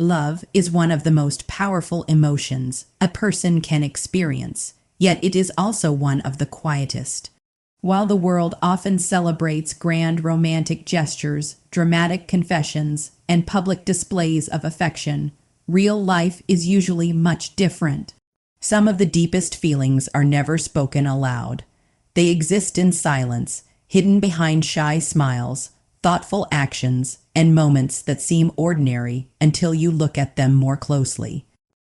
Love is one of the most powerful emotions a person can experience, yet it is also one of the quietest. While the world often celebrates grand romantic gestures, dramatic confessions, and public displays of affection, real life is usually much different. Some of the deepest feelings are never spoken aloud. They exist in silence, hidden behind shy smiles, thoughtful actions, and moments that seem ordinary until you look at them more closely.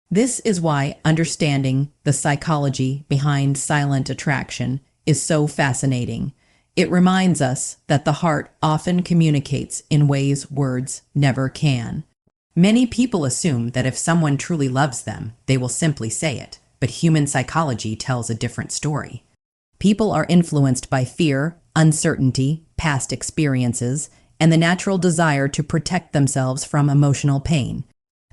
This is why understanding the psychology behind silent attraction is so fascinating. It reminds us that the heart often communicates in ways words never can. Many people assume that if someone truly loves them, they will simply say it, but human psychology tells a different story. People are influenced by fear, uncertainty, past experiences, and the natural desire to protect themselves from emotional pain.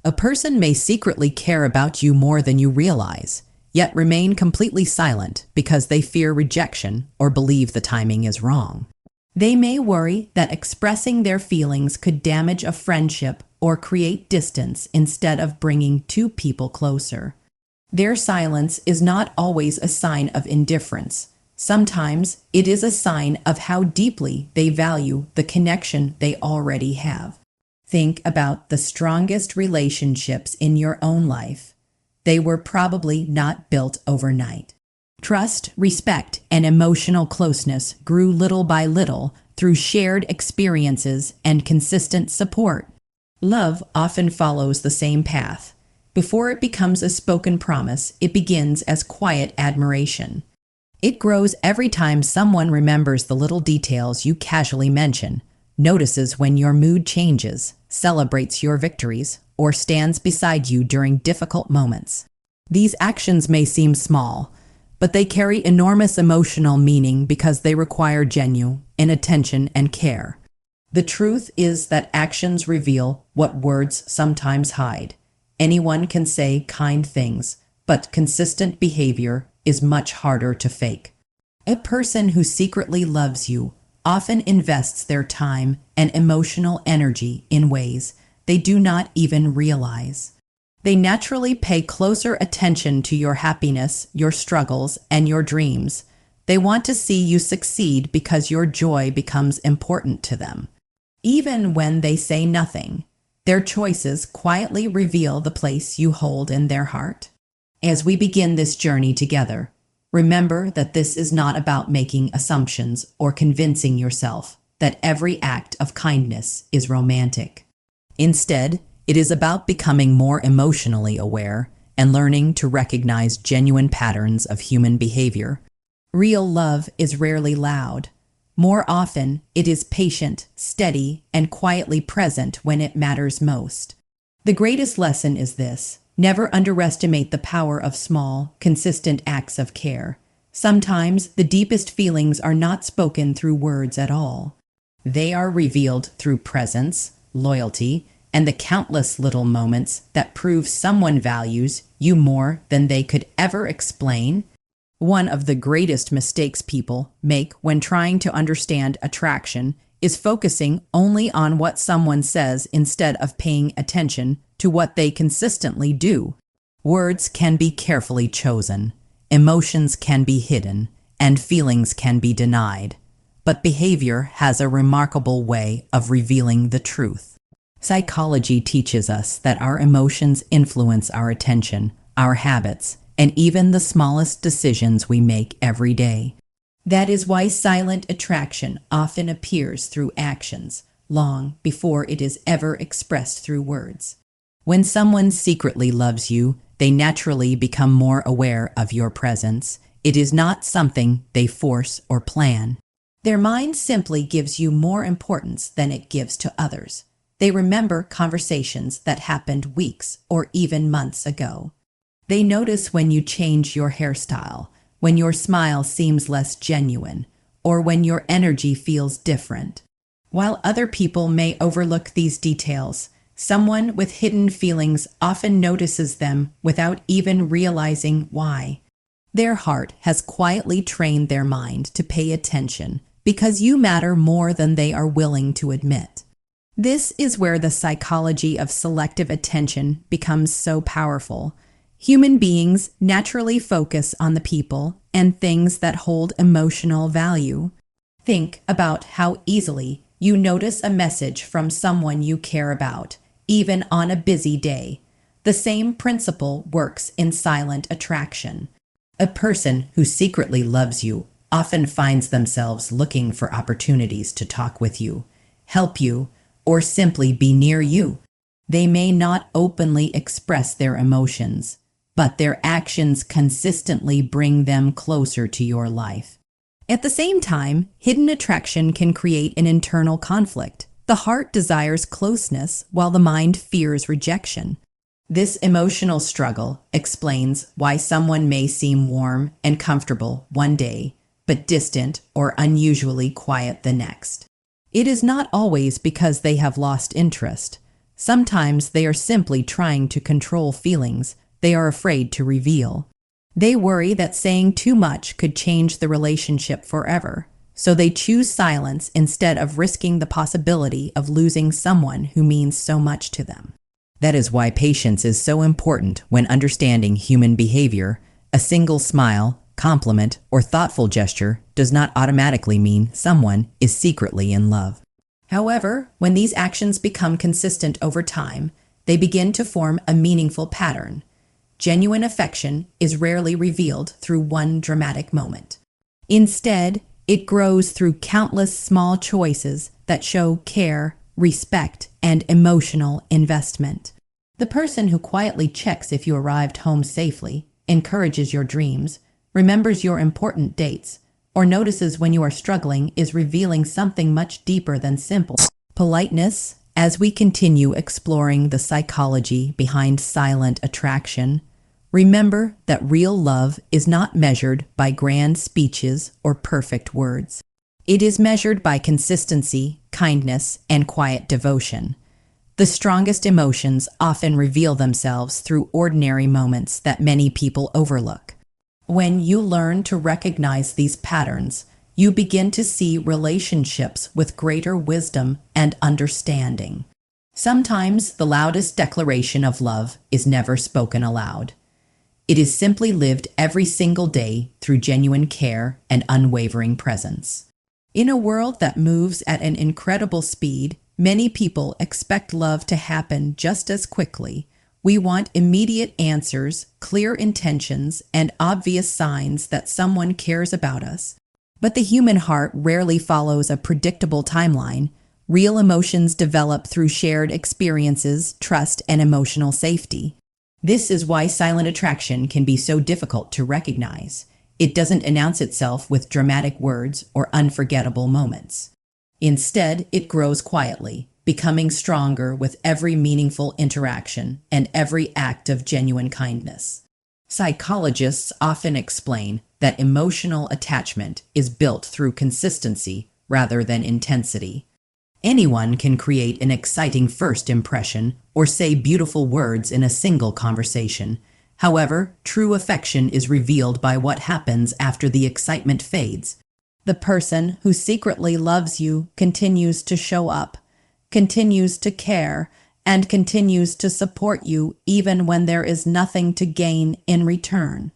A person may secretly care about you more than you realize, yet remain completely silent because they fear rejection or believe the timing is wrong. They may worry that expressing their feelings could damage a friendship or create distance instead of bringing two people closer. Their silence is not always a sign of indifference. Sometimes it is a sign of how deeply they value the connection they already have. Think about the strongest relationships in your own life. They were probably not built overnight. Trust, respect, and emotional closeness grew little by little through shared experiences and consistent support. Love often follows the same path. Before it becomes a spoken promise, it begins as quiet admiration. It grows every time someone remembers the little details you casually mention, notices when your mood changes, celebrates your victories, or stands beside you during difficult moments. These actions may seem small, but they carry enormous emotional meaning because they require genuine attention and care. The truth is that actions reveal what words sometimes hide. Anyone can say kind things, but consistent behavior is much harder to fake. A person who secretly loves you often invests their time and emotional energy in ways they do not even realize. They naturally pay closer attention to your happiness, your struggles, and your dreams. They want to see you succeed because your joy becomes important to them. Even when they say nothing, their choices quietly reveal the place you hold in their heart. As we begin this journey together, remember that this is not about making assumptions or convincing yourself that every act of kindness is romantic. Instead, it is about becoming more emotionally aware and learning to recognize genuine patterns of human behavior. Real love is rarely loud. More often, it is patient, steady, and quietly present when it matters most. The greatest lesson is this: never underestimate the power of small, consistent acts of care. Sometimes the deepest feelings are not spoken through words at all. They are revealed through presence, loyalty, and the countless little moments that prove someone values you more than they could ever explain. One of the greatest mistakes people make when trying to understand attraction is focusing only on what someone says instead of paying attention to what they consistently do. Words can be carefully chosen, emotions can be hidden, and feelings can be denied. But behavior has a remarkable way of revealing the truth. Psychology teaches us that our emotions influence our attention, our habits, and even the smallest decisions we make every day. That is why silent attraction often appears through actions, long before it is ever expressed through words. When someone secretly loves you, they naturally become more aware of your presence. It is not something they force or plan. Their mind simply gives you more importance than it gives to others. They remember conversations that happened weeks or even months ago. They notice when you change your hairstyle, when your smile seems less genuine, or when your energy feels different. While other people may overlook these details, someone with hidden feelings often notices them without even realizing why. Their heart has quietly trained their mind to pay attention because you matter more than they are willing to admit. This is where the psychology of selective attention becomes so powerful. Human beings naturally focus on the people and things that hold emotional value. Think about how easily you notice a message from someone you care about, even on a busy day. The same principle works in silent attraction. A person who secretly loves you often finds themselves looking for opportunities to talk with you, help you, or simply be near you. They may not openly express their emotions, but their actions consistently bring them closer to your life. At the same time, hidden attraction can create an internal conflict. The heart desires closeness while the mind fears rejection. This emotional struggle explains why someone may seem warm and comfortable one day, but distant or unusually quiet the next. It is not always because they have lost interest. Sometimes they are simply trying to control feelings they are afraid to reveal. They worry that saying too much could change the relationship forever, so they choose silence instead of risking the possibility of losing someone who means so much to them. That is why patience is so important when understanding human behavior. A single smile, compliment, or thoughtful gesture does not automatically mean someone is secretly in love. However, when these actions become consistent over time, they begin to form a meaningful pattern. Genuine affection is rarely revealed through one dramatic moment. Instead, it grows through countless small choices that show care, respect, and emotional investment. The person who quietly checks if you arrived home safely, encourages your dreams, remembers your important dates, or notices when you are struggling is revealing something much deeper than simple politeness. As we continue exploring the psychology behind silent attraction, remember that real love is not measured by grand speeches or perfect words. It is measured by consistency, kindness, and quiet devotion. The strongest emotions often reveal themselves through ordinary moments that many people overlook. When you learn to recognize these patterns, you begin to see relationships with greater wisdom and understanding. Sometimes the loudest declaration of love is never spoken aloud. It is simply lived every single day through genuine care and unwavering presence. In a world that moves at an incredible speed, many people expect love to happen just as quickly. We want immediate answers, clear intentions, and obvious signs that someone cares about us. But the human heart rarely follows a predictable timeline. Real emotions develop through shared experiences, trust, and emotional safety. This is why silent attraction can be so difficult to recognize. It doesn't announce itself with dramatic words or unforgettable moments. Instead, it grows quietly, becoming stronger with every meaningful interaction and every act of genuine kindness. Psychologists often explain that emotional attachment is built through consistency rather than intensity. Anyone can create an exciting first impression or say beautiful words in a single conversation. However, true affection is revealed by what happens after the excitement fades. The person who secretly loves you continues to show up, continues to care, and continues to support you even when there is nothing to gain in return.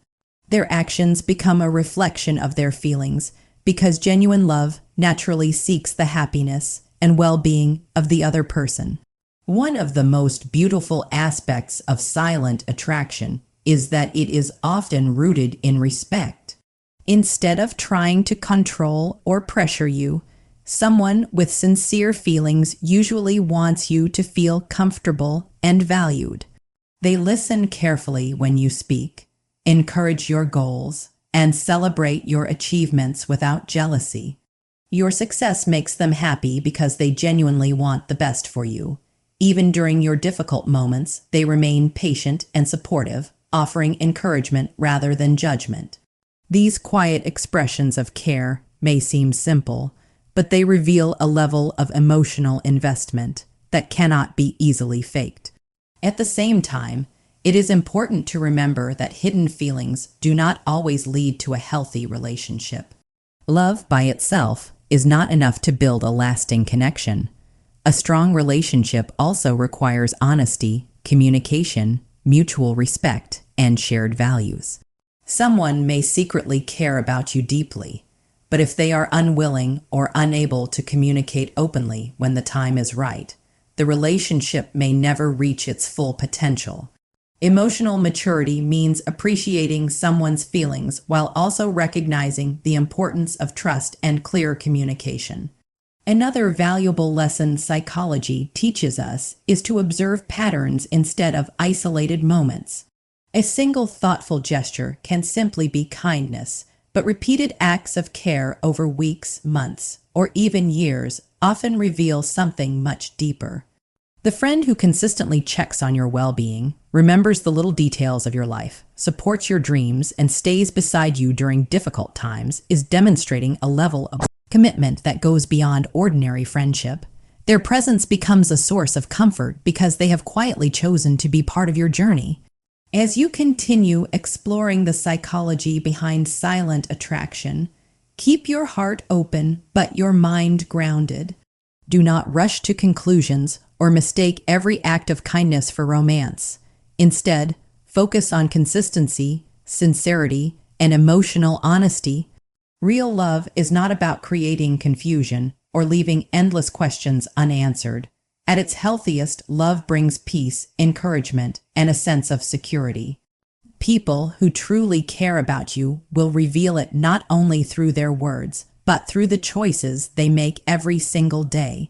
Their actions become a reflection of their feelings, because genuine love naturally seeks the happiness and well-being of the other person. One of the most beautiful aspects of silent attraction is that it is often rooted in respect. Instead of trying to control or pressure you, someone with sincere feelings usually wants you to feel comfortable and valued. They listen carefully when you speak, encourage your goals, and celebrate your achievements without jealousy. Your success makes them happy because they genuinely want the best for you. Even during your difficult moments, they remain patient and supportive, offering encouragement rather than judgment. These quiet expressions of care may seem simple, but they reveal a level of emotional investment that cannot be easily faked. At the same time, it is important to remember that hidden feelings do not always lead to a healthy relationship. Love by itself is not enough to build a lasting connection. A strong relationship also requires honesty, communication, mutual respect, and shared values. Someone may secretly care about you deeply, but if they are unwilling or unable to communicate openly when the time is right, the relationship may never reach its full potential. Emotional maturity means appreciating someone's feelings while also recognizing the importance of trust and clear communication. Another valuable lesson psychology teaches us is to observe patterns instead of isolated moments. A single thoughtful gesture can simply be kindness, but repeated acts of care over weeks, months, or even years often reveal something much deeper. The friend who consistently checks on your well-being, remembers the little details of your life, supports your dreams, and stays beside you during difficult times is demonstrating a level of commitment that goes beyond ordinary friendship. Their presence becomes a source of comfort because they have quietly chosen to be part of your journey. As you continue exploring the psychology behind silent attraction, keep your heart open but your mind grounded. Do not rush to conclusions or mistake every act of kindness for romance. Instead, focus on consistency, sincerity, and emotional honesty. Real love is not about creating confusion or leaving endless questions unanswered. At its healthiest, love brings peace, encouragement, and a sense of security. People who truly care about you will reveal it not only through their words, but through the choices they make every single day.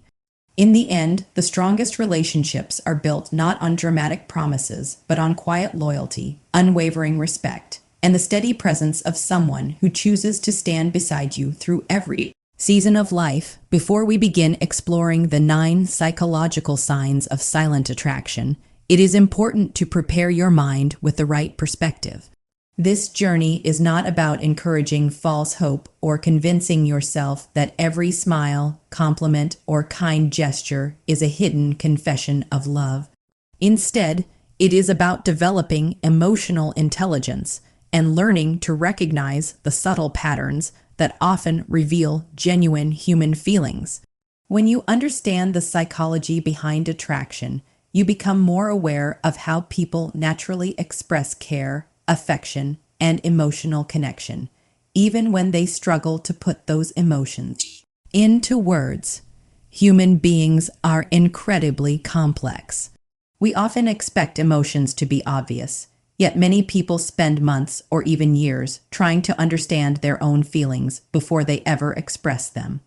In the end, the strongest relationships are built not on dramatic promises, but on quiet loyalty, unwavering respect, and the steady presence of someone who chooses to stand beside you through every season of life. Before we begin exploring the 9 psychological signs of silent attraction, it is important to prepare your mind with the right perspective. This journey is not about encouraging false hope or convincing yourself that every smile, compliment, or kind gesture is a hidden confession of love. Instead, it is about developing emotional intelligence and learning to recognize the subtle patterns that often reveal genuine human feelings. When you understand the psychology behind attraction, you become more aware of how people naturally express care, affection, and emotional connection, even when they struggle to put those emotions into words. Human beings are incredibly complex. We often expect emotions to be obvious, yet many people spend months or even years trying to understand their own feelings before they ever express them.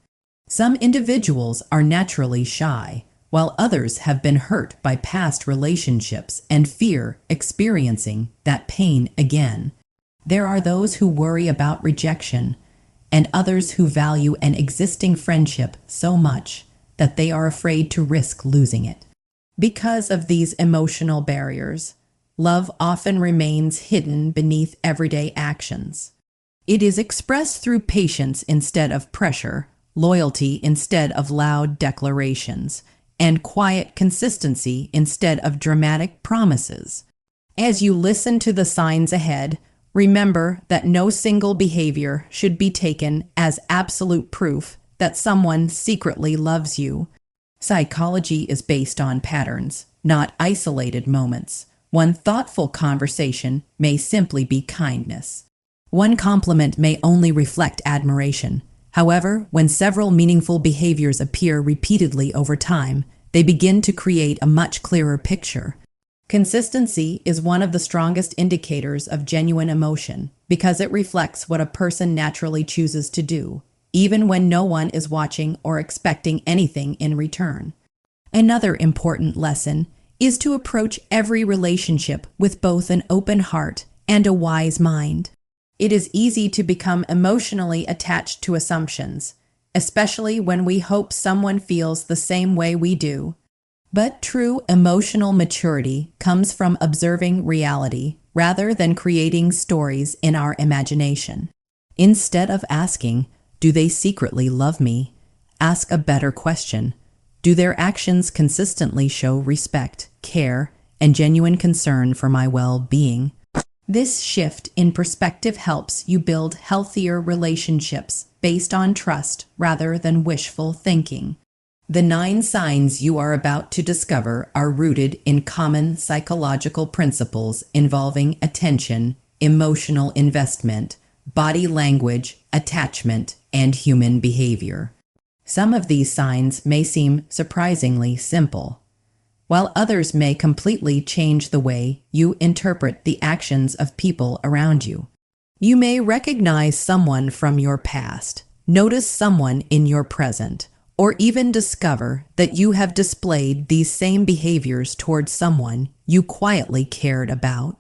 Some individuals are naturally shy, while others have been hurt by past relationships and fear experiencing that pain again. There are those who worry about rejection, and others who value an existing friendship so much that they are afraid to risk losing it. Because of these emotional barriers, love often remains hidden beneath everyday actions. It is expressed through patience instead of pressure, loyalty instead of loud declarations, and quiet consistency instead of dramatic promises. As you listen to the signs ahead, remember that no single behavior should be taken as absolute proof that someone secretly loves you. Psychology is based on patterns, not isolated moments. One thoughtful conversation may simply be kindness. One compliment may only reflect admiration. However, when several meaningful behaviors appear repeatedly over time, they begin to create a much clearer picture. Consistency is one of the strongest indicators of genuine emotion because it reflects what a person naturally chooses to do, even when no one is watching or expecting anything in return. Another important lesson is to approach every relationship with both an open heart and a wise mind. It is easy to become emotionally attached to assumptions, especially when we hope someone feels the same way we do. But true emotional maturity comes from observing reality rather than creating stories in our imagination. Instead of asking, "Do they secretly love me?" ask a better question. Do their actions consistently show respect, care, and genuine concern for my well-being? This shift in perspective helps you build healthier relationships based on trust rather than wishful thinking. The 9 signs you are about to discover are rooted in common psychological principles involving attention, emotional investment, body language, attachment, and human behavior. Some of these signs may seem surprisingly simple, while others may completely change the way you interpret the actions of people around you. You may recognize someone from your past, notice someone in your present, or even discover that you have displayed these same behaviors towards someone you quietly cared about.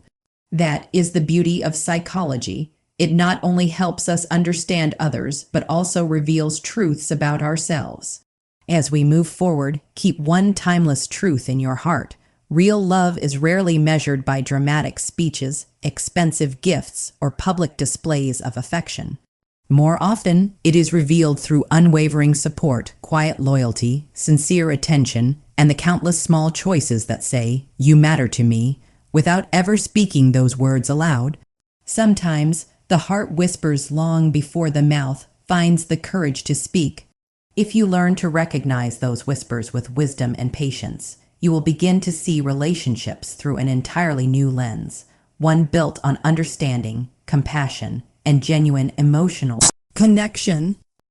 That is the beauty of psychology. It not only helps us understand others, but also reveals truths about ourselves. As we move forward, keep one timeless truth in your heart. Real love is rarely measured by dramatic speeches, expensive gifts, or public displays of affection. More often, it is revealed through unwavering support, quiet loyalty, sincere attention, and the countless small choices that say, "You matter to me," without ever speaking those words aloud. Sometimes, the heart whispers long before the mouth finds the courage to speak. If you learn to recognize those whispers with wisdom and patience, you will begin to see relationships through an entirely new lens, one built on understanding, compassion, and genuine emotional connection.